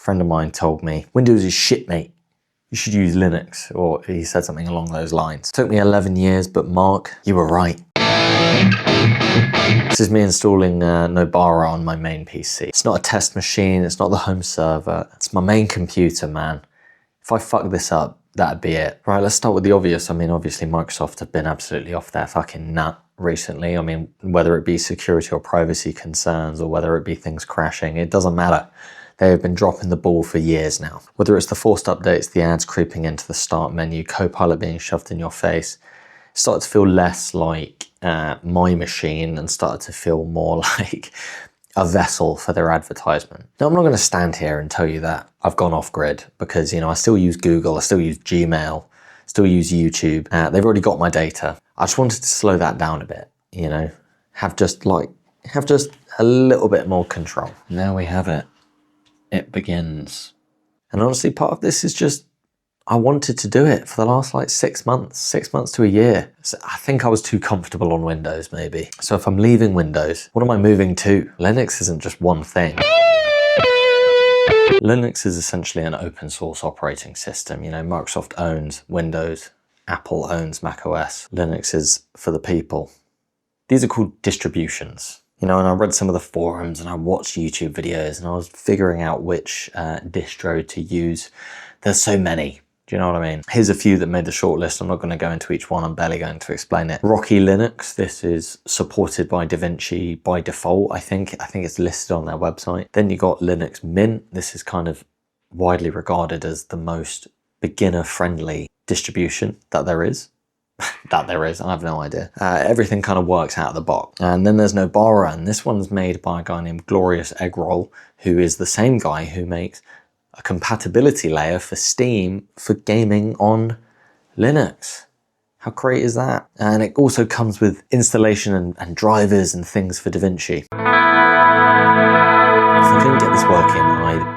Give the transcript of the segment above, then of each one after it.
friend of mine told me, Windows is shit, mate. You should use Linux, or he said something along those lines. It took me 11 years, but Mark, you were right. This is me installing Nobara on my main PC. It's not a test machine, it's not the home server, it's my main computer, man. If I fuck this up, that'd be it. Right, let's start with the obvious. I mean, obviously Microsoft have been absolutely off their fucking nut recently. I mean, whether it be security or privacy concerns, or whether it be things crashing, it doesn't matter. They have been dropping the ball for years now. Whether it's the forced updates, the ads creeping into the start menu, Copilot being shoved in your face, it started to feel less like my machine and started to feel more like a vessel for their advertisement. Now, I'm not going to stand here and tell you that I've gone off grid, because, you know, I still use Google, I still use Gmail, still use YouTube. They've already got my data. I just wanted to slow that down a bit, you know, have just a little bit more control. Now we have it. It begins. And honestly, part of this is just, I wanted to do it for the last like 6 months to a year. So I think I was too comfortable on Windows maybe. So if I'm leaving Windows, what am I moving to? Linux isn't just one thing. Linux is essentially an open source operating system. You know, Microsoft owns Windows, Apple owns macOS. Linux is for the people. These are called distributions. You know, and I read some of the forums and I watched YouTube videos and I was figuring out which distro to use. There's so many. Do you know what I mean? Here's a few that made the shortlist. I'm not going to go into each one. I'm barely going to explain it. Rocky Linux. This is supported by DaVinci by default, I think. I think it's listed on their website. Then you got Linux Mint. This is kind of widely regarded as the most beginner-friendly distribution that there is. I have no idea. Everything kind of works out of the box. And then there's Nobara, and this one's made by a guy named Glorious Eggroll, who is the same guy who makes a compatibility layer for Steam for gaming on Linux. How great is that? And it also comes with installation and drivers and things for DaVinci. If I couldn't get this working, I'd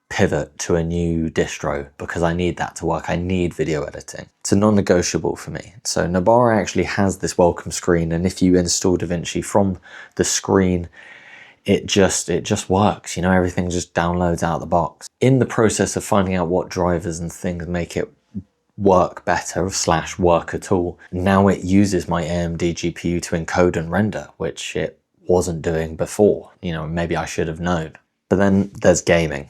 pivot to a new distro, because I need that to work. I need video editing. It's a non-negotiable for me. So Nobara actually has this welcome screen, and if you install DaVinci from the screen, it just works. You know, everything just downloads out of the box. In the process of finding out what drivers and things make it work better / work at all, now it uses my AMD GPU to encode and render, which it wasn't doing before. You know, maybe I should have known. But then there's gaming.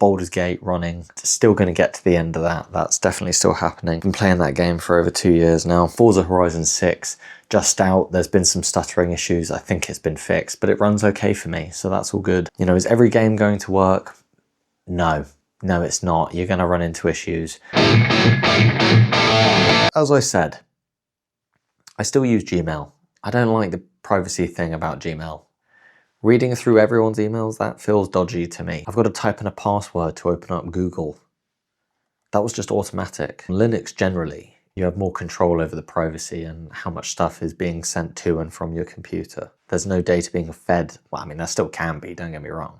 Baldur's Gate running. Still going to get to the end of that. That's definitely still happening. Been playing that game for over 2 years now. Forza Horizon 6 just out. There's been some stuttering issues. I think it's been fixed, but it runs okay for me, so that's all good. You know, is every game going to work? No, it's not. You're going to run into issues. As I said, I still use Gmail. I don't like the privacy thing about Gmail. Reading through everyone's emails, that feels dodgy to me. I've got to type in a password to open up Google. That was just automatic. Linux generally, you have more control over the privacy and how much stuff is being sent to and from your computer. There's no data being fed. Well, I mean, there still can be, don't get me wrong.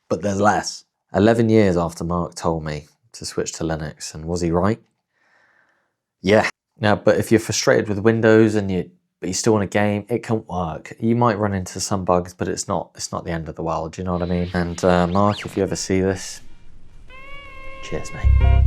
But there's less. 11 years after Mark told me to switch to Linux, and was he right? Yeah. Now, but if you're frustrated with Windows but you still want a game, it can work. You might run into some bugs, but it's not the end of the world, do you know what I mean? And Mark, if you ever see this, cheers, mate.